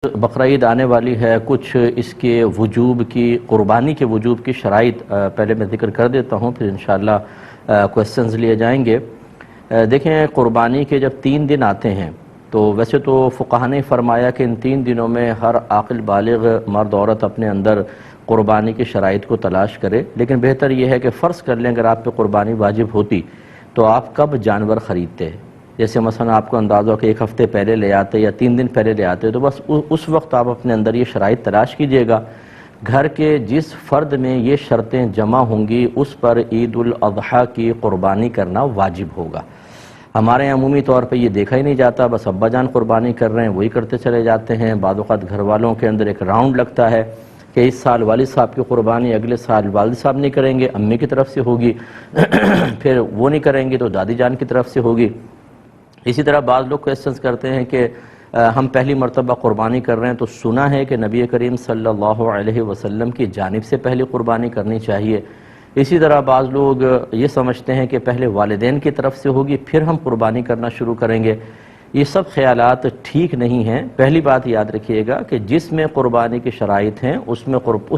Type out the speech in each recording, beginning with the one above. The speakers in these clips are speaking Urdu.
بقرعید آنے والی ہے، کچھ اس کے وجوب کی، قربانی کے وجوب کی شرائط پہلے میں ذکر کر دیتا ہوں، پھر انشاءاللہ کوسچنز لیے جائیں گے۔ دیکھیں، قربانی کے جب 3 دن آتے ہیں تو ویسے تو فقہاء نے فرمایا کہ ان 3 دنوں میں ہر عاقل بالغ مرد عورت اپنے اندر قربانی کی شرائط کو تلاش کرے، لیکن بہتر یہ ہے کہ فرض کر لیں اگر آپ پہ قربانی واجب ہوتی تو آپ کب جانور خریدتے ہیں۔ جیسے مثلا آپ کو اندازہ ہو کہ 1 ہفتے پہلے لے آتے یا 3 دن پہلے لے آتے، تو بس اس وقت آپ اپنے اندر یہ شرائط تلاش کیجئے گا۔ گھر کے جس فرد میں یہ شرطیں جمع ہوں گی اس پر عید الاضحیٰ کی قربانی کرنا واجب ہوگا۔ ہمارے یہاں عمومی طور پہ یہ دیکھا ہی نہیں جاتا، بس ابا جان قربانی کر رہے ہیں وہی کرتے چلے جاتے ہیں۔ بعض اوقات گھر والوں کے اندر ایک راؤنڈ لگتا ہے کہ اس سال والد صاحب کی قربانی، اگلے سال والد صاحب نہیں کریں گے، امی کی طرف سے ہوگی، پھر وہ نہیں کریں گے تو دادی جان کی طرف سے ہوگی۔ اسی طرح بعض لوگ کوسچنز کرتے ہیں کہ ہم پہلی مرتبہ قربانی کر رہے ہیں تو سنا ہے کہ نبی کریم صلی اللہ علیہ وسلم کی جانب سے پہلی قربانی کرنی چاہیے۔ اسی طرح بعض لوگ یہ سمجھتے ہیں کہ پہلے والدین کی طرف سے ہوگی پھر ہم قربانی کرنا شروع کریں گے۔ یہ سب خیالات ٹھیک نہیں ہیں۔ پہلی بات یاد رکھیے گا کہ جس میں قربانی کی شرائط ہیں اس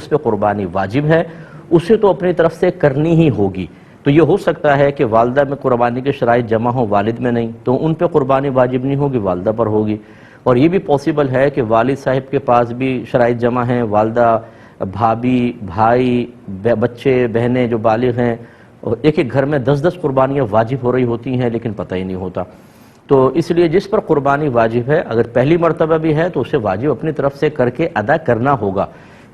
پہ قربانی واجب ہے، اسے تو اپنی طرف سے کرنی ہی ہوگی۔ تو یہ ہو سکتا ہے کہ والدہ میں قربانی کے شرائط جمع ہوں، والد میں نہیں، تو ان پہ قربانی واجب نہیں ہوگی، والدہ پر ہوگی۔ اور یہ بھی پاسبل ہے کہ والد صاحب کے پاس بھی شرائط جمع ہیں، والدہ، بھابھی، بھائی، بچے، بہنیں جو بالغ ہیں، ایک ایک گھر میں 10 قربانیاں واجب ہو رہی ہوتی ہیں لیکن پتہ ہی نہیں ہوتا۔ تو اس لیے جس پر قربانی واجب ہے، اگر پہلی مرتبہ بھی ہے تو اسے واجب اپنی طرف سے کر کے ادا کرنا ہوگا۔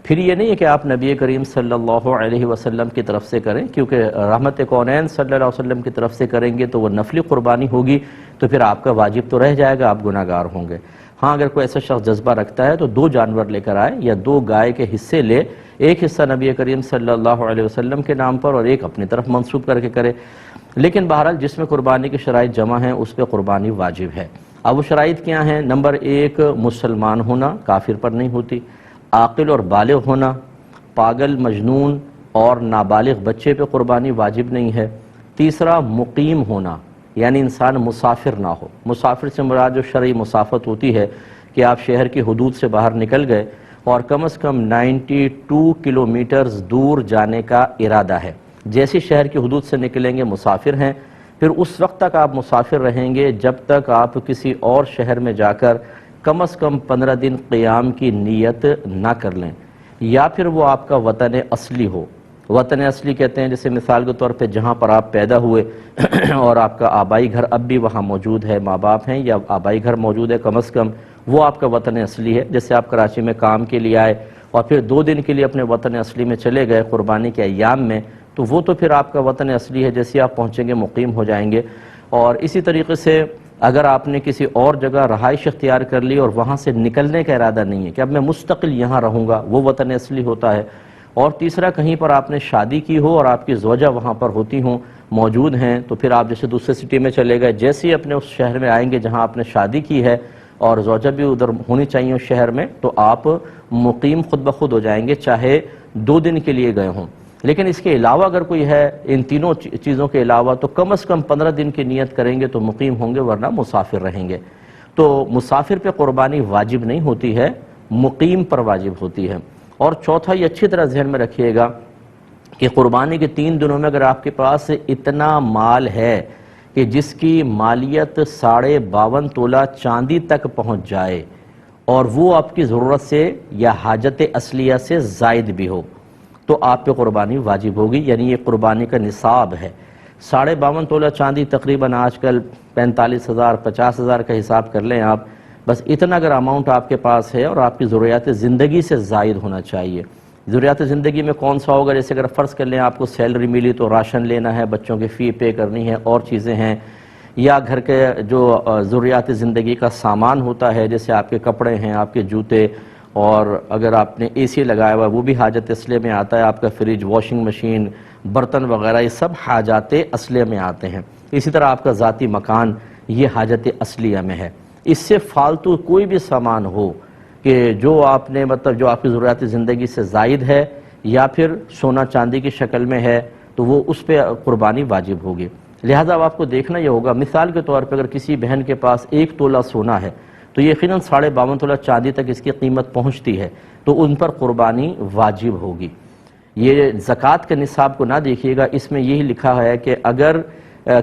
پھر یہ نہیں ہے کہ آپ نبی کریم صلی اللہ علیہ وسلم کی طرف سے کریں، کیونکہ رحمت کونین صلی اللہ علیہ وسلم کی طرف سے کریں گے تو وہ نفلی قربانی ہوگی، تو پھر آپ کا واجب تو رہ جائے گا، آپ گناہگار ہوں گے۔ ہاں، اگر کوئی ایسا شخص جذبہ رکھتا ہے تو 2 جانور لے کر آئے یا 2 گائے کے حصے لے، ایک حصہ نبی کریم صلی اللہ علیہ وسلم کے نام پر اور ایک اپنی طرف منسوب کر کے کرے۔ لیکن بہرحال جس میں قربانی کی شرائط جمع ہیں اس پہ قربانی واجب ہے۔ اب وہ شرائط کیا ہیں؟ نمبر 1، مسلمان ہونا، کافر پر نہیں ہوتی۔ عاقل اور بالغ ہونا، پاگل، مجنون اور نابالغ بچے پہ قربانی واجب نہیں ہے۔ تیسرا، مقیم ہونا، یعنی انسان مسافر نہ ہو۔ مسافر سے مراد جو شرعی مسافت ہوتی ہے کہ آپ شہر کی حدود سے باہر نکل گئے اور کم از کم 92 کلومیٹرز دور جانے کا ارادہ ہے۔ جیسے شہر کی حدود سے نکلیں گے مسافر ہیں، پھر اس وقت تک آپ مسافر رہیں گے جب تک آپ کسی اور شہر میں جا کر کم از کم 15 دن قیام کی نیت نہ کر لیں، یا پھر وہ آپ کا وطن اصلی ہو۔ وطن اصلی کہتے ہیں جیسے مثال کے طور پہ جہاں پر آپ پیدا ہوئے اور آپ کا آبائی گھر اب بھی وہاں موجود ہے، ماں باپ ہیں یا آبائی گھر موجود ہے، کم از کم وہ آپ کا وطن اصلی ہے۔ جیسے آپ کراچی میں کام کے لیے آئے اور پھر 2 دن کے لیے اپنے وطن اصلی میں چلے گئے قربانی کے ایام میں، تو وہ تو پھر آپ کا وطن اصلی ہے، جیسے آپ پہنچیں گے مقیم ہو جائیں گے۔ اور اسی طریقے سے اگر آپ نے کسی اور جگہ رہائش اختیار کر لی اور وہاں سے نکلنے کا ارادہ نہیں ہے کہ اب میں مستقل یہاں رہوں گا، وہ وطن اصلی ہوتا ہے۔ اور تیسرا، کہیں پر آپ نے شادی کی ہو اور آپ کی زوجہ وہاں پر ہوتی ہوں، موجود ہیں، تو پھر آپ جیسے دوسرے سٹی میں چلے گئے، جیسے ہی اپنے اس شہر میں آئیں گے جہاں آپ نے شادی کی ہے اور زوجہ بھی ادھر ہونی چاہیے اس شہر میں، تو آپ مقیم خود بخود ہو جائیں گے، چاہے 2 دن کے لیے گئے ہوں۔ لیکن اس کے علاوہ اگر کوئی ہے، ان تینوں چیزوں کے علاوہ، تو کم از کم 15 دن کی نیت کریں گے تو مقیم ہوں گے، ورنہ مسافر رہیں گے۔ تو مسافر پہ قربانی واجب نہیں ہوتی ہے، مقیم پر واجب ہوتی ہے۔ اور چوتھا، یہ اچھی طرح ذہن میں رکھیے گا کہ قربانی کے 3 دنوں میں اگر آپ کے پاس اتنا مال ہے کہ جس کی مالیت 52.5 تولہ چاندی تک پہنچ جائے اور وہ آپ کی ضرورت سے یا حاجت اصلیہ سے زائد بھی ہو، تو آپ پہ قربانی واجب ہوگی، یعنی یہ قربانی کا نصاب ہے۔ 52.5 تولہ چاندی تقریباً آج کل 45,000 50,000 کا حساب کر لیں آپ، بس اتنا اگر اماؤنٹ آپ کے پاس ہے اور آپ کی ضروریات زندگی سے زائد ہونا چاہیے۔ ضروریات زندگی میں کون سا ہوگا؟ جیسے اگر فرض کر لیں آپ کو سیلری ملی تو راشن لینا ہے، بچوں کی فی پے کرنی ہے، اور چیزیں ہیں، یا گھر کے جو ضروریات زندگی کا سامان ہوتا ہے جیسے آپ کے کپڑے ہیں، آپ کے جوتے، اور اگر آپ نے اے سی لگایا ہوا وہ بھی حاجت اصلیہ میں آتا ہے، آپ کا فریج، واشنگ مشین، برتن وغیرہ، یہ سب حاجات اصلیہ میں آتے ہیں۔ اسی طرح آپ کا ذاتی مکان، یہ حاجت اصلیہ میں ہے۔ اس سے فالتو کوئی بھی سامان ہو کہ جو آپ نے جو آپ کی ضروریات زندگی سے زائد ہے یا پھر سونا چاندی کی شکل میں ہے، تو وہ اس پہ قربانی واجب ہوگی۔ لہذا اب آپ کو دیکھنا یہ ہوگا، مثال کے طور پہ اگر کسی بہن کے پاس 1 تولہ سونا ہے تو یقیناً 52.5 تولہ چاندی تک اس کی قیمت پہنچتی ہے، تو ان پر قربانی واجب ہوگی۔ یہ زکوٰۃ کے نصاب کو نہ دیکھیے گا، اس میں یہی لکھا ہے کہ اگر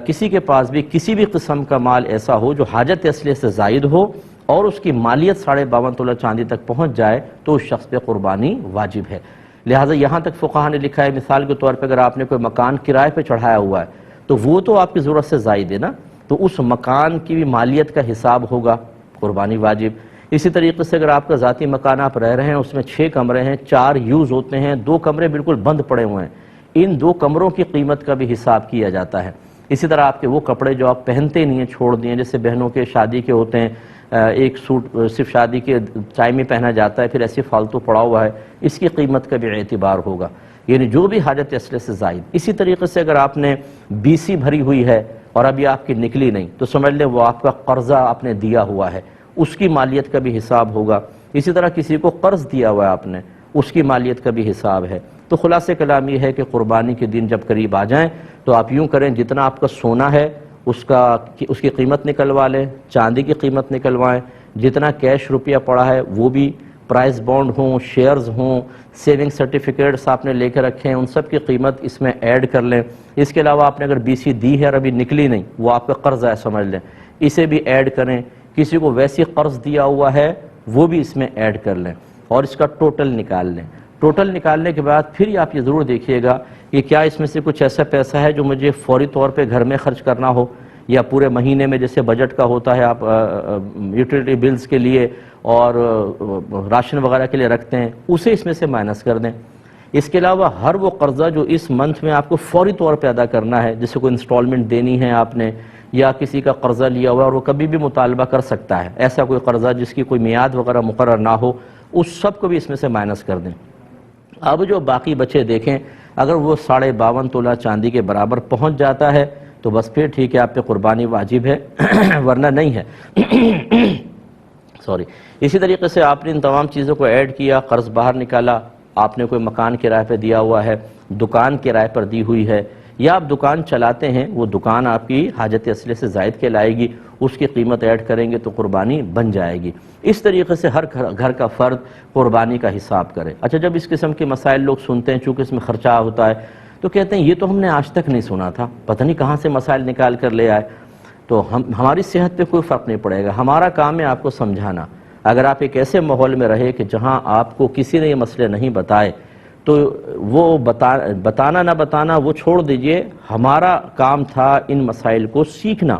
کسی کے پاس بھی کسی بھی قسم کا مال ایسا ہو جو حاجت اصلیہ سے زائد ہو اور اس کی مالیت 52.5 تولہ چاندی تک پہنچ جائے تو اس شخص پہ قربانی واجب ہے۔ لہٰذا یہاں تک فقہا نے لکھا ہے، مثال کے طور پہ اگر آپ نے کوئی مکان کرائے پہ چڑھایا ہوا ہے تو وہ تو آپ کی ضرورت سے زائد ہے نا، تو اس مکان کی بھی مالیت کا حساب ہوگا، قربانی واجب۔ اسی طریقے سے اگر آپ کا ذاتی مکان آپ رہ رہے ہیں، اس میں 6 کمرے ہیں، 4 یوز ہوتے ہیں، 2 کمرے بالکل بند پڑے ہوئے ہیں، ان 2 کمروں کی قیمت کا بھی حساب کیا جاتا ہے۔ اسی طرح آپ کے وہ کپڑے جو آپ پہنتے نہیں ہیں، چھوڑ دیے، جیسے بہنوں کے شادی کے ہوتے ہیں، ایک سوٹ صرف شادی کے ٹائم میں پہنا جاتا ہے، پھر ایسے فالتو پڑا ہوا ہے، اس کی قیمت کا بھی اعتبار ہوگا، یعنی جو بھی حاجت اصلیہ سے زائد۔ اسی طریقے سے اگر آپ نے BC بھری ہوئی ہے اور ابھی آپ کی نکلی نہیں تو سمجھ لیں وہ آپ کا قرضہ آپ نے دیا ہوا ہے، اس کی مالیت کا بھی حساب ہوگا۔ اسی طرح کسی کو قرض دیا ہوا ہے آپ نے، اس کی مالیت کا بھی حساب ہے۔ تو خلاصہ کلام یہ ہے کہ قربانی کے دن جب قریب آ جائیں تو آپ یوں کریں، جتنا آپ کا سونا ہے اس کی قیمت نکلوا لیں، چاندی کی قیمت نکلوائیں، جتنا کیش روپیہ پڑا ہے وہ بھی، پرائز بانڈ ہوں، شیئرز ہوں، سیونگ سرٹیفکیٹس آپ نے لے کے رکھے ہیں، ان سب کی قیمت اس میں ایڈ کر لیں۔ اس کے علاوہ آپ نے اگر BC دی ہے اور ابھی نکلی نہیں، وہ آپ کا قرض ہے سمجھ لیں، اسے بھی ایڈ کریں۔ کسی کو ویسی قرض دیا ہوا ہے وہ بھی اس میں ایڈ کر لیں اور اس کا ٹوٹل نکال لیں۔ ٹوٹل نکالنے کے بعد پھر آپ یہ ضرور دیکھیے گا کہ کیا اس میں سے کچھ ایسا پیسہ ہے جو مجھے فوری طور پہ گھر میں خرچ کرنا ہو، یا پورے مہینے میں جیسے بجٹ کا ہوتا ہے آپ یوٹیلیٹی بلز کے لیے اور راشن وغیرہ کے لیے رکھتے ہیں، اسے اس میں سے مائنس کر دیں۔ اس کے علاوہ ہر وہ قرضہ جو اس منتھ میں آپ کو فوری طور پہ ادا کرنا ہے، جیسے کوئی انسٹالمنٹ دینی ہے آپ نے، یا کسی کا قرضہ لیا ہوا اور وہ کبھی بھی مطالبہ کر سکتا ہے، ایسا کوئی قرضہ جس کی کوئی میعاد وغیرہ مقرر نہ ہو، اس سب کو بھی اس میں سے مائنس کر دیں۔ اب جو باقی بچے دیکھیں، اگر وہ 52.5 تولہ چاندی کے برابر پہنچ جاتا ہے تو بس پھر ٹھیک ہے، آپ پہ قربانی واجب ہے، ورنہ نہیں ہے۔ سوری۔ اسی طریقے سے آپ نے ان تمام چیزوں کو ایڈ کیا، قرض باہر نکالا، آپ نے کوئی مکان کرائے پہ دیا ہوا ہے، دکان کرائے پر دی ہوئی ہے، یا آپ دکان چلاتے ہیں، وہ دکان آپ کی حاجت اصلیہ سے زائد کے لائے گی، اس کی قیمت ایڈ کریں گے تو قربانی بن جائے گی۔ اس طریقے سے ہر گھر کا فرد قربانی کا حساب کرے۔ اچھا، جب اس قسم کے مسائل لوگ سنتے ہیں، چونکہ اس میں خرچہ ہوتا ہے، تو کہتے ہیں یہ تو ہم نے آج تک نہیں سنا تھا، پتہ نہیں کہاں سے مسائل نکال کر لے آئے۔ تو ہماری صحت پہ کوئی فرق نہیں پڑے گا، ہمارا کام ہے آپ کو سمجھانا۔ اگر آپ ایک ایسے ماحول میں رہے کہ جہاں آپ کو کسی نے یہ مسئلے نہیں بتائے تو وہ بتانا نہ بتانا وہ چھوڑ دیجئے، ہمارا کام تھا ان مسائل کو سیکھنا۔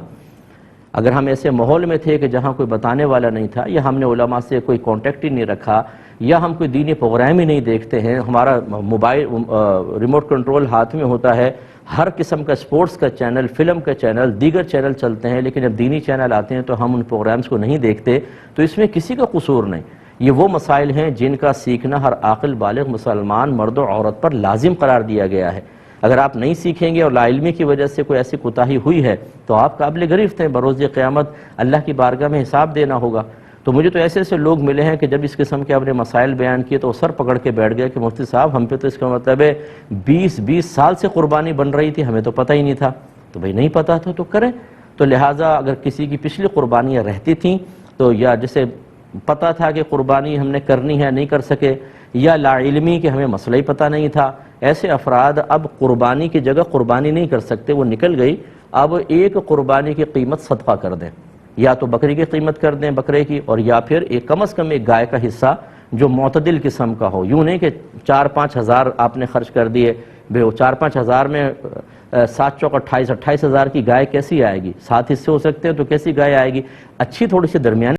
اگر ہم ایسے ماحول میں تھے کہ جہاں کوئی بتانے والا نہیں تھا، یا ہم نے علماء سے کوئی کانٹیکٹ ہی نہیں رکھا، یا ہم کوئی دینی پروگرام ہی نہیں دیکھتے ہیں، ہمارا موبائل ریموٹ کنٹرول ہاتھ میں ہوتا ہے، ہر قسم کا سپورٹس کا چینل، فلم کا چینل، دیگر چینل چلتے ہیں، لیکن جب دینی چینل آتے ہیں تو ہم ان پروگرامز کو نہیں دیکھتے، تو اس میں کسی کا قصور نہیں۔ یہ وہ مسائل ہیں جن کا سیکھنا ہر عاقل بالغ مسلمان مرد و عورت پر لازم قرار دیا گیا ہے۔ اگر آپ نہیں سیکھیں گے اور لا علمی کی وجہ سے کوئی ایسی کوتاہی ہوئی ہے تو آپ قابل گرفت ہیں، بروز قیامت اللہ کی بارگاہ میں حساب دینا ہوگا۔ تو مجھے تو ایسے ایسے لوگ ملے ہیں کہ جب اس قسم کے اپنے مسائل بیان کیے تو سر پکڑ کے بیٹھ گئے کہ مفتی صاحب ہم پہ تو اس کا مطلب ہے 20 سال سے قربانی بن رہی تھی، ہمیں تو پتہ ہی نہیں تھا۔ تو بھئی نہیں پتہ تھا تو کریں۔ تو لہٰذا اگر کسی کی پچھلی قربانیاں رہتی تھیں تو یا جسے پتہ تھا کہ قربانی ہم نے کرنی ہے نہیں کر سکے، یا لا علمی کہ ہمیں مسئلہ ہی پتہ نہیں تھا، ایسے افراد اب قربانی کی جگہ قربانی نہیں کر سکتے، وہ نکل گئی۔ اب ایک قربانی کی قیمت صدقہ کر دیں، یا تو بکری کی قیمت کر دیں بکرے کی، اور یا پھر ایک کم از کم ایک گائے کا حصہ جو معتدل قسم کا ہو، یوں نہیں کہ 4-5 ہزار آپ نے خرچ کر دیے، بے 4-5 ہزار میں 7 چوک 28 ہزار کی گائے کیسی آئے گی؟ 7 حصے ہو سکتے ہیں تو کیسی گائے آئے گی؟ اچھی تھوڑی سی درمیانی